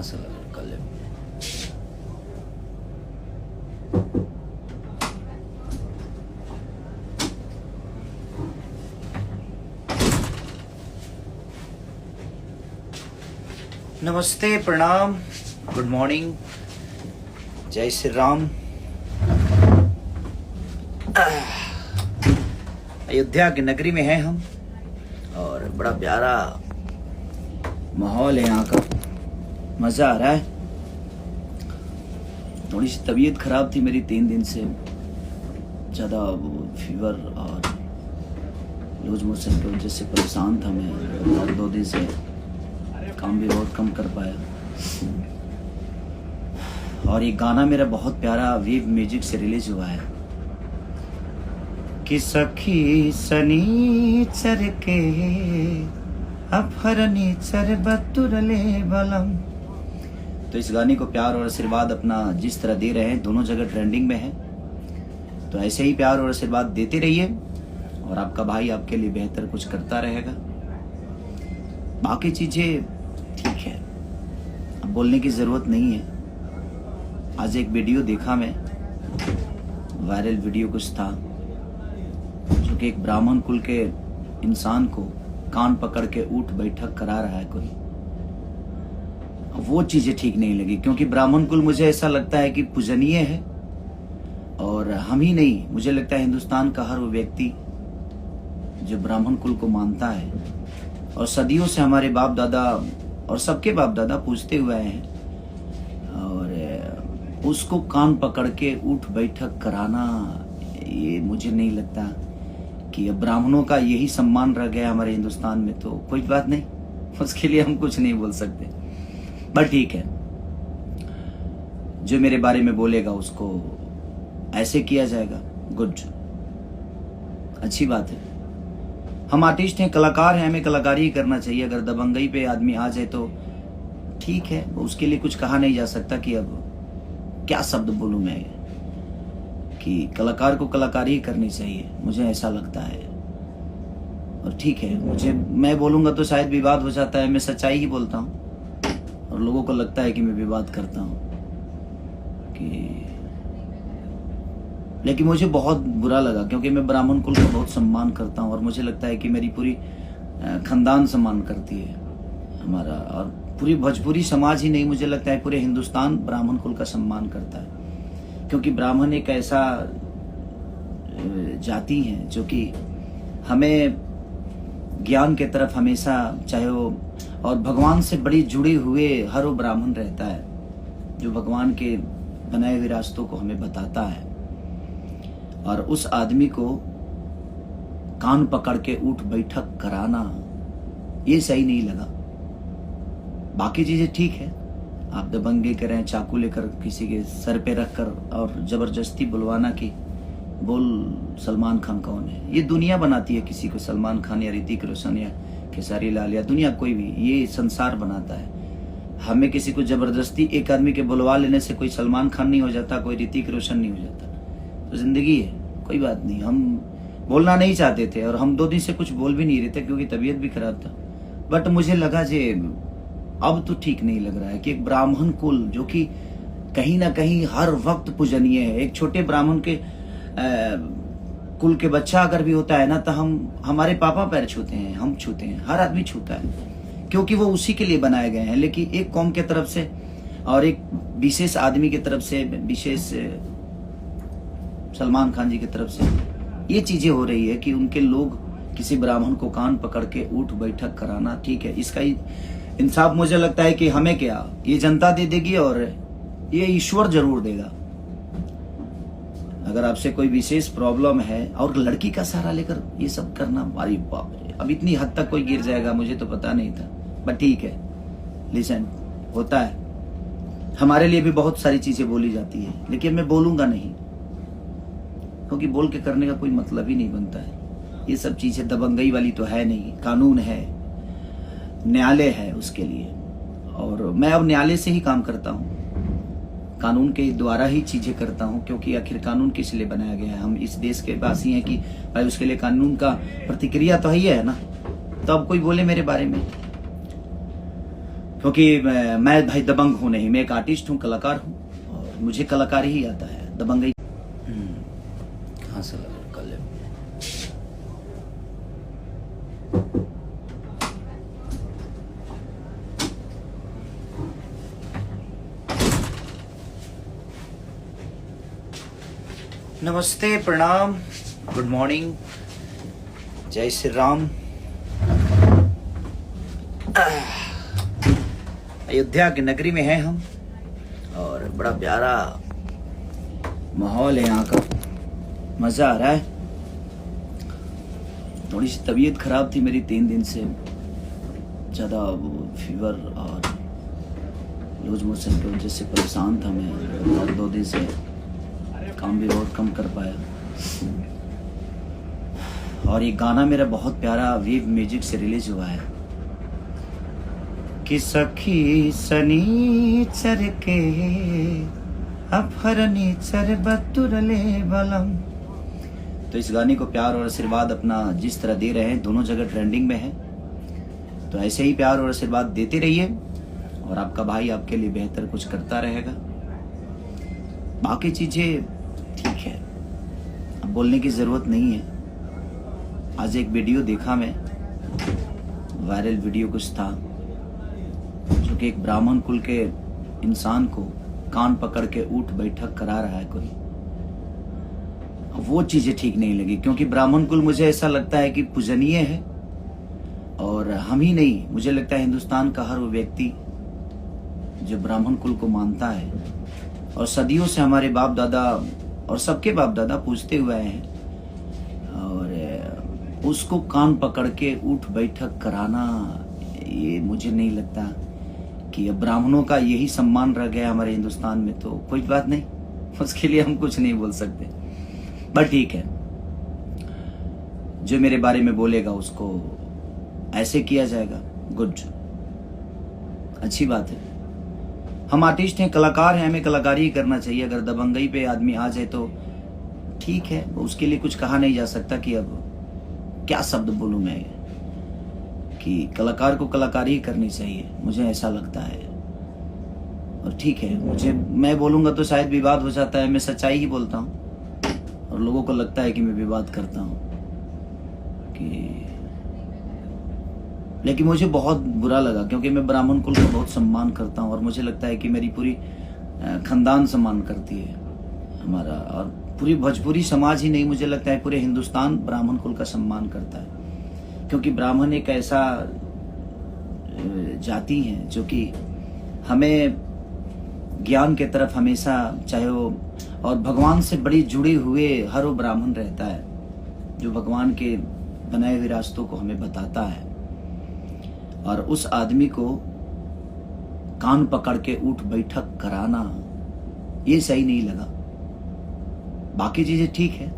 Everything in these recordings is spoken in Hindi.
कहाँ से लगा कर ले। नमस्ते, प्रणाम, गुड मॉर्निंग, जय श्री राम। अयोध्या की नगरी में हैं हम और बड़ा प्यारा माहौल है यहाँ का, मज़ा आ रहा है। थोड़ी सी तबीयत खराब थी मेरी 3 दिन से, ज़्यादा फीवर और लूज मोशन की वजह से परेशान था मैं और 2 दिन से काम भी बहुत कम कर पाया। और ये गाना मेरा बहुत प्यारा वेव म्यूजिक से रिलीज हुआ है कि सखी सनीचर के अपहरणीचर बतुरले बलम। तो इस गाने को प्यार और आशीर्वाद अपना जिस तरह दे रहे हैं, दोनों जगह ट्रेंडिंग में है, तो ऐसे ही प्यार और आशीर्वाद देते रहिए और आपका भाई आपके लिए बेहतर कुछ करता रहेगा। बाकी चीजें ठीक है, अब बोलने की जरूरत नहीं है। आज एक वीडियो देखा मैं, वायरल वीडियो कुछ था, जो कि एक ब्राह्मण कुल के इंसान को कान पकड़ के उठ बैठक करा रहा है कोई। वो चीजें ठीक नहीं लगी, क्योंकि ब्राह्मण कुल मुझे ऐसा लगता है कि पूजनीय है, और हम ही नहीं, मुझे लगता है हिंदुस्तान का हर वो व्यक्ति जो ब्राह्मण कुल को मानता है और सदियों से हमारे बाप दादा और सबके बाप दादा पूछते हुए आए हैं, और उसको कान पकड़ के उठ बैठक कराना, ये मुझे नहीं लगता कि अब ब्राह्मणों का यही सम्मान रह गया हमारे हिंदुस्तान में। तो कोई बात नहीं, उसके लिए हम कुछ नहीं बोल सकते, बट ठीक है, जो मेरे बारे में बोलेगा उसको ऐसे किया जाएगा। गुड, अच्छी बात है। हम आर्टिस्ट हैं, कलाकार हैं, हमें कलाकारी ही करना चाहिए। अगर दबंगई पे आदमी आ जाए तो ठीक है, उसके लिए कुछ कहा नहीं जा सकता कि अब क्या शब्द बोलूं मैं, कि कलाकार को कलाकारी ही करनी चाहिए, मुझे ऐसा लगता है। और ठीक है, मैं बोलूंगा तो शायद विवाद हो जाता है, मैं सच्चाई ही बोलता हूँ और लोगों को लगता है कि मैं विवाद करता हूँ कि, लेकिन मुझे बहुत बुरा लगा, क्योंकि मैं ब्राह्मण कुल का बहुत सम्मान करता हूँ और मुझे लगता है कि मेरी पूरी खानदान सम्मान करती है हमारा, और पूरी भोजपुरी समाज ही नहीं, मुझे लगता है पूरे हिंदुस्तान ब्राह्मण कुल का सम्मान करता है। क्योंकि ब्राह्मण एक ऐसा जाति है जो कि हमें ज्ञान के तरफ हमेशा, चाहे वो, और भगवान से बड़ी जुड़े हुए हर वो ब्राह्मण रहता है जो भगवान के बनाए हुए रास्तों को हमें बताता है, और उस आदमी को कान पकड़ के उठ बैठक कराना ये सही नहीं लगा। बाकी चीजें ठीक है, आप दबंगे करें, चाकू लेकर किसी के सर पे रखकर और जबरदस्ती बुलवाना कि बोल सलमान खान कौन है, ये दुनिया बनाती है किसी को, सलमान खान या ऋतिक रोशन या खेसारी लाल या दुनिया कोई भी, ये संसार बनाता है। हमें किसी को जबरदस्ती एक आदमी के बुलवा लेने से कोई सलमान खान नहीं हो जाता, कोई ऋतिक रोशन नहीं हो जाता। तो जिंदगी है, कोई बात नहीं। हम बोलना नहीं चाहते थे और हम 2 दिन से कुछ बोल भी नहीं रहे थे क्योंकि तबीयत भी खराब था, बट मुझे लगा जे अब तो ठीक नहीं लग रहा है कि एक ब्राह्मण कुल जो कि कहीं ना कहीं हर वक्त पूजनीय है, एक छोटे ब्राह्मण के कुल के बच्चा अगर भी होता है ना, तो हम हमारे पापा पैर छूते हैं, हम छूते हैं, हर आदमी छूता है, क्योंकि वो उसी के लिए बनाए गए हैं। लेकिन एक कौम के तरफ से और एक विशेष आदमी की तरफ से, विशेष सलमान खान जी की तरफ से ये चीजें हो रही है कि उनके लोग किसी ब्राह्मण को कान पकड़ के उठ बैठक कराना, ठीक है, इसका इंसाफ मुझे लगता है कि हमें क्या, ये जनता दे देगी और ये ईश्वर जरूर देगा। अगर आपसे कोई विशेष प्रॉब्लम है और लड़की का सहारा लेकर ये सब करना, अरे बाप रे, अब इतनी हद तक कोई गिर जाएगा मुझे तो पता नहीं था, बट ठीक है, लिसन, होता है। हमारे लिए भी बहुत सारी चीजें बोली जाती है, लेकिन मैं बोलूंगा नहीं, क्योंकि बोल के करने का कोई मतलब ही नहीं बनता है। ये सब चीजें दबंगई वाली तो है नहीं, कानून है, न्यायालय है उसके लिए, और मैं अब न्यायालय से ही काम करता हूँ, कानून के द्वारा ही चीजें करता हूँ, क्योंकि आखिर कानून किस लिए बनाया गया है। हम इस देश के वासी हैं कि भाई उसके लिए कानून का प्रतिक्रिया तो ही है ना। तो अब कोई बोले मेरे बारे में, क्योंकि मैं भाई दबंग हूं नहीं, मैं एक आर्टिस्ट हूं, कलाकार हूं और मुझे कलाकारी ही आता है, दबंगई कहाँ से लगा कर ले। नमस्ते, प्रणाम, गुड मॉर्निंग, जय श्री राम। अयोध्या की नगरी में हैं हम और बड़ा प्यारा माहौल है यहाँ का, मजा आ रहा है। थोड़ी सी तबीयत खराब थी मेरी 3 दिन से, ज़्यादा फीवर और लूज मोशन की वजह से परेशान था मैं और 2 दिन से काम भी बहुत कम कर पाया। और ये गाना मेरा बहुत प्यारा वेव म्यूजिक से रिलीज हुआ है कि सखी सनीचर के अपहरणीचर बतुरले बलम। तो इस गाने को प्यार और आशीर्वाद अपना जिस तरह दे रहे हैं, दोनों जगह ट्रेंडिंग में है, तो ऐसे ही प्यार और आशीर्वाद देते रहिए और आपका भाई आपके लिए बेहतर कुछ करता रहेगा। बाकी चीजें ठीक है, अब बोलने की जरूरत नहीं है। आज एक वीडियो देखा मैं, वायरल वीडियो कुछ था, जो कि एक ब्राह्मण कुल के इंसान को कान पकड़ के उठ बैठक करा रहा है कोई। वो चीजें ठीक नहीं लगी, क्योंकि ब्राह्मण कुल मुझे ऐसा लगता है कि पूजनीय है और हम ही नहीं, मुझे लगता है हिंदुस्तान का हर वो व्यक्ति जो ब्राह्मण कुल को मानता है और सदियों से हमारे बाप दादा और सबके बाप दादा पूछते हुए आए हैं, और उसको कान पकड़ के उठ बैठक कराना, ये मुझे नहीं लगता कि अब ब्राह्मणों का यही सम्मान रह गया हमारे हिंदुस्तान में। तो कोई बात नहीं, उसके लिए हम कुछ नहीं बोल सकते, बट ठीक है, जो मेरे बारे में बोलेगा उसको ऐसे किया जाएगा। गुड, अच्छी बात है। हम आर्टिस्ट हैं, कलाकार हैं, हमें कलाकारी ही करना चाहिए। अगर दबंगई पे आदमी आ जाए तो ठीक है, उसके लिए कुछ कहा नहीं जा सकता कि अब क्या शब्द बोलूं मैं, कि कलाकार को कलाकारी ही करनी चाहिए, मुझे ऐसा लगता है। और ठीक है, मैं बोलूंगा तो शायद विवाद हो जाता है, मैं सच्चाई ही बोलता हूँ और लोगों को लगता है कि मैं विवाद करता हूँ लेकिन मुझे बहुत बुरा लगा, क्योंकि मैं ब्राह्मण कुल का बहुत सम्मान करता हूँ और मुझे लगता है कि मेरी पूरी खानदान सम्मान करती है हमारा, और पूरी भोजपुरी समाज ही नहीं, मुझे लगता है पूरे हिंदुस्तान ब्राह्मण कुल का सम्मान करता है। क्योंकि ब्राह्मण एक ऐसा जाति है जो कि हमें ज्ञान के तरफ हमेशा, चाहे वो, और भगवान से बड़ी जुड़े हुए हर वो ब्राह्मण रहता है जो भगवान के बनाए हुए रास्तों को हमें बताता है, और उस आदमी को कान पकड़ के उठ बैठक कराना ये सही नहीं लगा। बाकी चीजें ठीक है,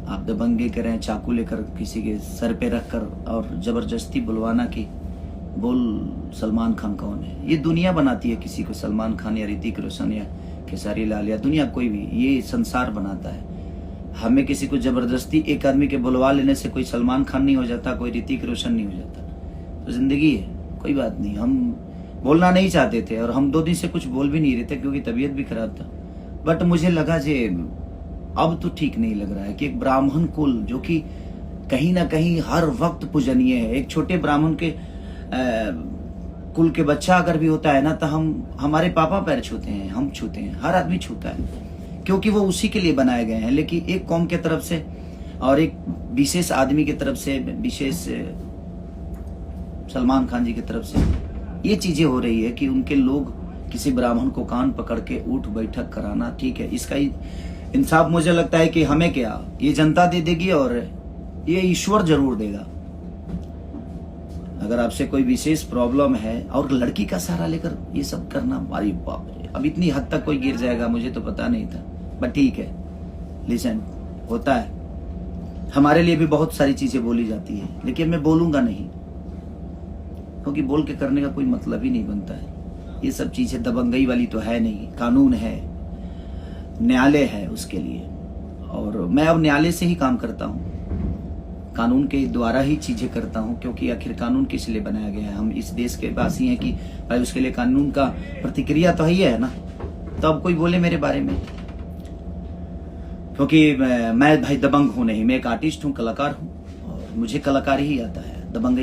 आप दबंगे करें, चाकू लेकर किसी के सर पे रखकर और जबरदस्ती बुलवाना कि बोल सलमान खान कौन है, ये दुनिया बनाती है किसी को, सलमान खान या ऋतिक रोशन या खेसारी लाल या दुनिया कोई भी, ये संसार बनाता है। हमें किसी को जबरदस्ती एक आदमी के बुलवा लेने से कोई सलमान खान नहीं हो जाता, कोई ऋतिक रोशन नहीं हो जाता। तो जिंदगी है, कोई बात नहीं। हम बोलना नहीं चाहते थे और हम 2 दिन से कुछ बोल भी नहीं रहे थे क्योंकि तबीयत भी खराब था, बट मुझे लगा जे अब तो ठीक नहीं लग रहा है कि एक ब्राह्मण कुल जो कि कहीं ना कहीं हर वक्त पूजनीय है, एक छोटे ब्राह्मण के कुल के बच्चा अगर भी होता है ना, तो हम हमारे पापा पैर छूते हैं, हम छूते हैं, हर आदमी छूता है, क्योंकि वो उसी के लिए बनाए गए हैं। लेकिन एक कौम के तरफ से और एक विशेष आदमी की तरफ से, विशेष सलमान खान जी की तरफ से ये चीजें हो रही है कि उनके लोग किसी ब्राह्मण को कान पकड़ के उठ बैठक कराना, ठीक है, इसका इंसाफ मुझे लगता है कि हमें क्या, ये जनता दे देगी और ये ईश्वर जरूर देगा। अगर आपसे कोई विशेष प्रॉब्लम है और लड़की का सहारा लेकर ये सब करना, अरे बाप रे, अब इतनी हद तक कोई गिर जाएगा मुझे तो पता नहीं था, बट ठीक है, लिसन, होता है, हमारे लिए भी बहुत सारी चीजें बोली जाती है, लेकिन मैं बोलूंगा नहीं, क्योंकि बोल के करने का कोई मतलब ही नहीं बनता है। ये सब चीजें दबंगई वाली तो है नहीं, कानून है, न्यायालय है उसके लिए, और मैं अब न्यायालय से ही काम करता हूँ। कानून के द्वारा ही चीजें करता हूं, क्योंकि आखिर कानून किस लिए बनाया गया है। हम इस देश के वासी हैं कि भाई उसके लिए कानून का प्रतिक्रिया तो ही है ना। तो अब कोई बोले मेरे बारे में, क्योंकि मैं भाई दबंग हूं नहीं, मैं एक आर्टिस्ट हूं, कलाकार हूं और मुझे कलाकार ही आता है। दबंग